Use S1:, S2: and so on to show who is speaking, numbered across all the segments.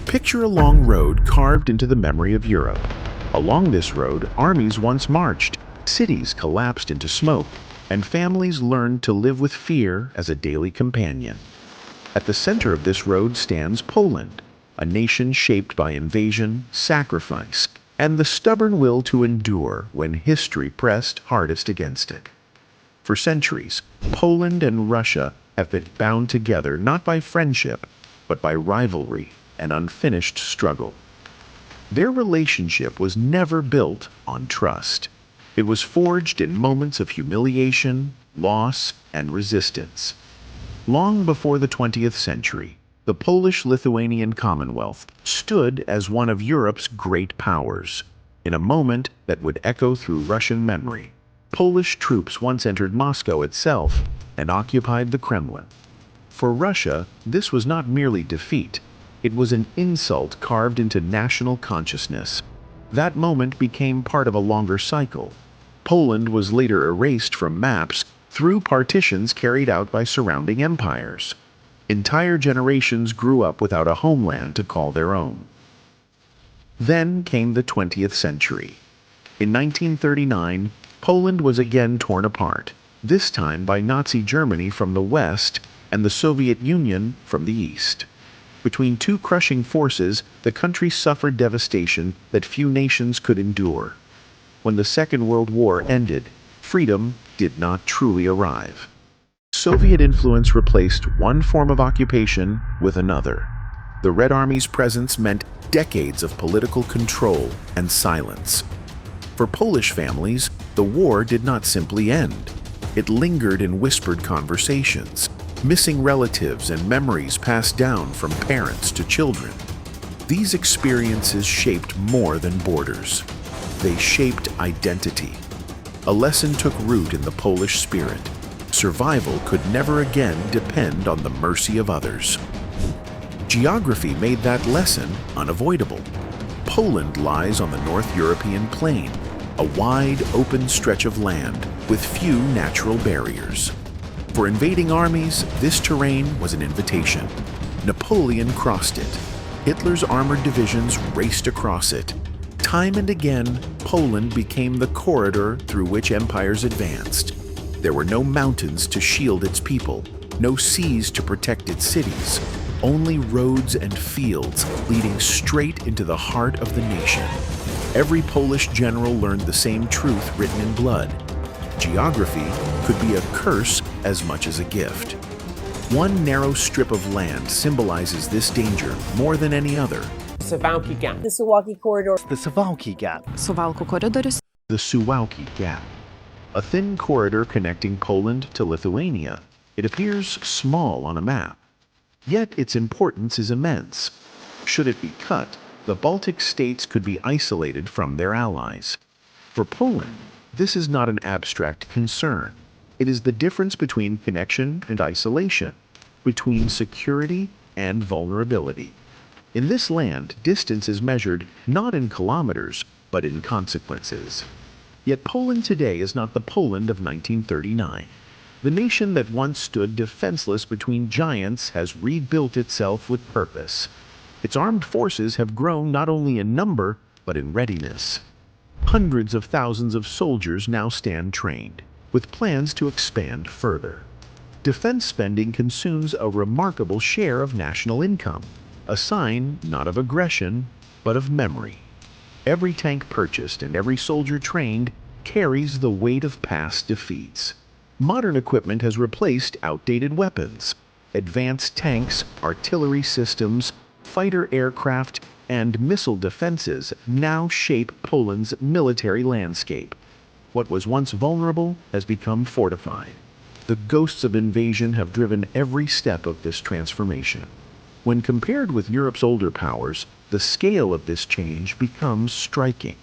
S1: Picture a long road carved into the memory of Europe. Along this road, armies once marched, cities collapsed into smoke, and families learned to live with fear as a daily companion. At the center of this road stands Poland, a nation shaped by invasion, sacrifice, and the stubborn will to endure when history pressed hardest against it. For centuries, Poland and Russia have been bound together not by friendship, but by rivalry and unfinished struggle. Their relationship was never built on trust. It was forged in moments of humiliation, loss, and resistance. Long before the 20th century, the Polish-Lithuanian Commonwealth stood as one of Europe's great powers. In a moment that would echo through Russian memory, Polish troops once entered Moscow itself and occupied the Kremlin. For Russia, this was not merely defeat. It was an insult carved into national consciousness. That moment became part of a longer cycle. Poland was later erased from maps through partitions carried out by surrounding empires. Entire generations grew up without a homeland to call their own. Then came the 20th century. In 1939, Poland was again torn apart, this time by Nazi Germany from the west and the Soviet Union from the east. Between two crushing forces, the country suffered devastation that few nations could endure. When the Second World War ended, freedom did not truly arrive. Soviet influence replaced one form of occupation with another. The Red Army's presence meant decades of political control and silence. For Polish families, the war did not simply end. It lingered in whispered conversations, missing relatives and memories passed down from parents to children. These experiences shaped more than borders. They shaped identity. A lesson took root in the Polish spirit. Survival could never again depend on the mercy of others. Geography made that lesson unavoidable. Poland lies on the North European plain, a wide, open stretch of land with few natural barriers. For invading armies, this terrain was an invitation. Napoleon crossed it. Hitler's armored divisions raced across it. Time and again, Poland became the corridor through which empires advanced. There were no mountains to shield its people, no seas to protect its cities, only roads and fields leading straight into the heart of the nation. Every Polish general learned the same truth written in blood. Geography could be a curse as much as a gift. One narrow strip of land symbolizes this danger more than any other.
S2: Suwałki Gap.
S3: The Suwałki Corridor.
S4: The Suwałki Gap.
S5: Suwałku korytarys.
S1: The Suwałki Gap, a thin corridor connecting Poland to Lithuania. It appears small on a map, yet its importance is immense. Should it be cut, the Baltic states could be isolated from their allies. For Poland, this is not an abstract concern. It is the difference between connection and isolation, between security and vulnerability. In this land, distance is measured not in kilometers, but in consequences. Yet Poland today is not the Poland of 1939. The nation that once stood defenseless between giants has rebuilt itself with purpose. Its armed forces have grown not only in number, but in readiness. Hundreds of thousands of soldiers now stand trained, with plans to expand further. Defense spending consumes a remarkable share of national income, a sign not of aggression, but of memory. Every tank purchased and every soldier trained carries the weight of past defeats. Modern equipment has replaced outdated weapons. Advanced tanks, artillery systems, fighter aircraft, and missile defenses now shape Poland's military landscape. What was once vulnerable has become fortified. The ghosts of invasion have driven every step of this transformation. When compared with Europe's older powers, the scale of this change becomes striking.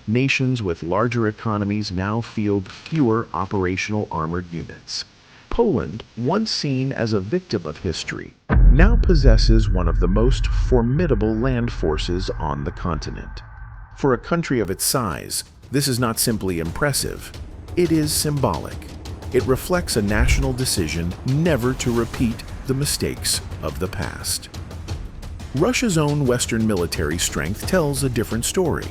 S1: Nations with larger economies now field fewer operational armored units. Poland, once seen as a victim of history, now possesses one of the most formidable land forces on the continent. For a country of its size, this is not simply impressive, it is symbolic. It reflects a national decision never to repeat the mistakes of the past. Russia's own Western military strength tells a different story.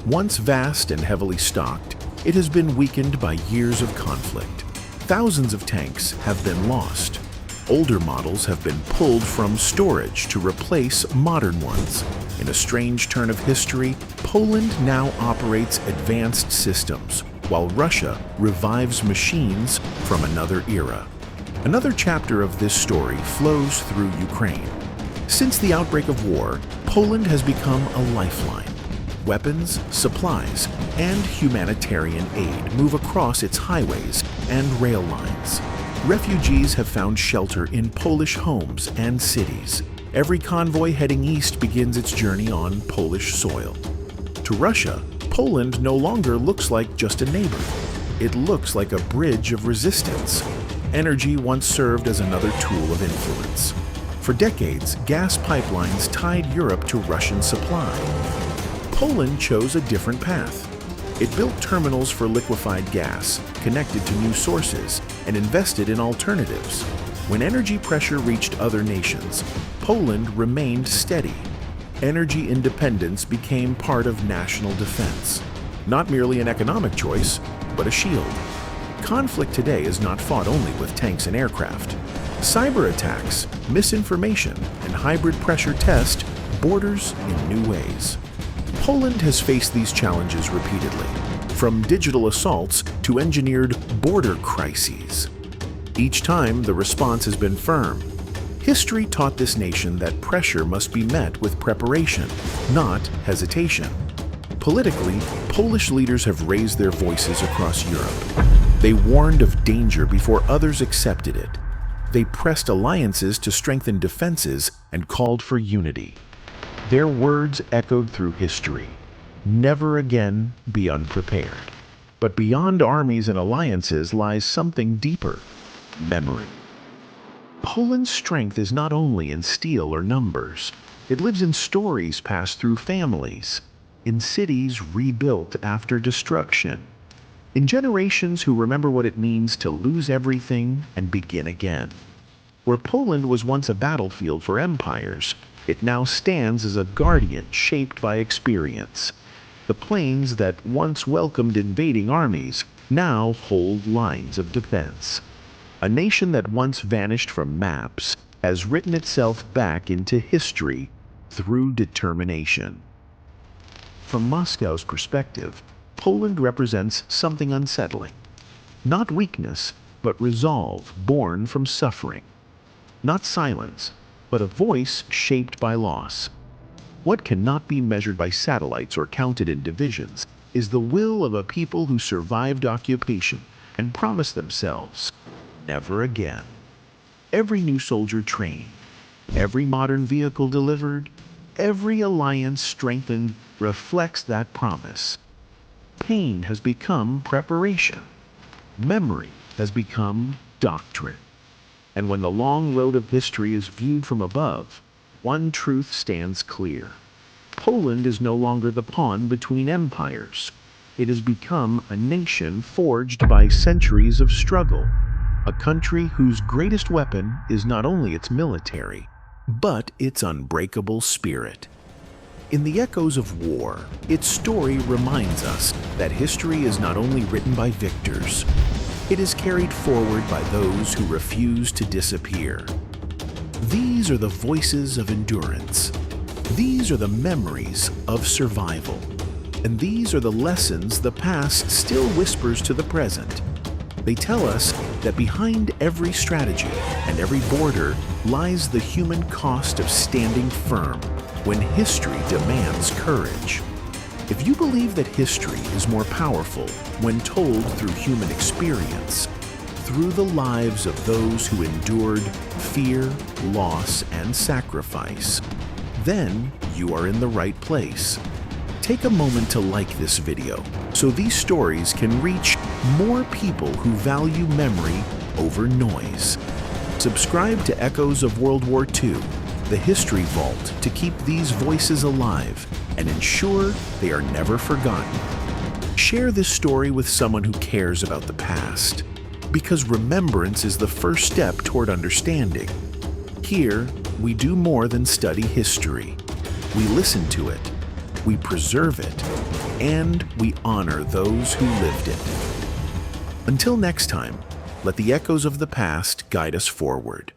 S1: Once vast and heavily stocked, it has been weakened by years of conflict. Thousands of tanks have been lost. Older models have been pulled from storage to replace modern ones. In a strange turn of history, Poland now operates advanced systems, while Russia revives machines from another era. Another chapter of this story flows through Ukraine. Since the outbreak of war, Poland has become a lifeline. Weapons, supplies, and humanitarian aid move across its highways and rail lines. Refugees have found shelter in Polish homes and cities. Every convoy heading east begins its journey on Polish soil. To Russia, Poland no longer looks like just a neighbor. It looks like a bridge of resistance. Energy once served as another tool of influence. For decades, gas pipelines tied Europe to Russian supply. Poland chose a different path. It built terminals for liquefied gas, connected to new sources, and invested in alternatives. When energy pressure reached other nations, Poland remained steady. Energy independence became part of national defense. Not merely an economic choice, but a shield. Conflict today is not fought only with tanks and aircraft. Cyber attacks, misinformation, and hybrid pressure test borders in new ways. Poland has faced these challenges repeatedly, from digital assaults to engineered border crises. Each time, the response has been firm. History taught this nation that pressure must be met with preparation, not hesitation. Politically, Polish leaders have raised their voices across Europe. They warned of danger before others accepted it. They pressed alliances to strengthen defenses and called for unity. Their words echoed through history. Never again be unprepared. But beyond armies and alliances lies something deeper: memory. Poland's strength is not only in steel or numbers. It lives in stories passed through families, in cities rebuilt after destruction, in generations who remember what it means to lose everything and begin again. Where Poland was once a battlefield for empires, it now stands as a guardian shaped by experience. The plains that once welcomed invading armies now hold lines of defense. A nation that once vanished from maps has written itself back into history through determination. From Moscow's perspective, Poland represents something unsettling. Not weakness, but resolve born from suffering. Not silence, but a voice shaped by loss. What cannot be measured by satellites or counted in divisions is the will of a people who survived occupation and promised themselves never again. Every new soldier trained, every modern vehicle delivered, every alliance strengthened reflects that promise. Pain has become preparation. Memory has become doctrine. And when the long road of history is viewed from above, one truth stands clear. Poland is no longer the pawn between empires. It has become a nation forged by centuries of struggle. A country whose greatest weapon is not only its military, but its unbreakable spirit. In the echoes of war, its story reminds us that history is not only written by victors, it is carried forward by those who refuse to disappear. These are the voices of endurance. These are the memories of survival. And these are the lessons the past still whispers to the present. They tell us that behind every strategy and every border lies the human cost of standing firm when history demands courage. If you believe that history is more powerful when told through human experience, through the lives of those who endured fear, loss, and sacrifice, then you are in the right place. Take a moment to like this video so these stories can reach more people who value memory over noise. Subscribe to Echoes of World War II, the History Vault, to keep these voices alive and ensure they are never forgotten. Share this story with someone who cares about the past, because remembrance is the first step toward understanding. Here, we do more than study history. We listen to it, we preserve it, and we honor those who lived it. Until next time, let the echoes of the past guide us forward.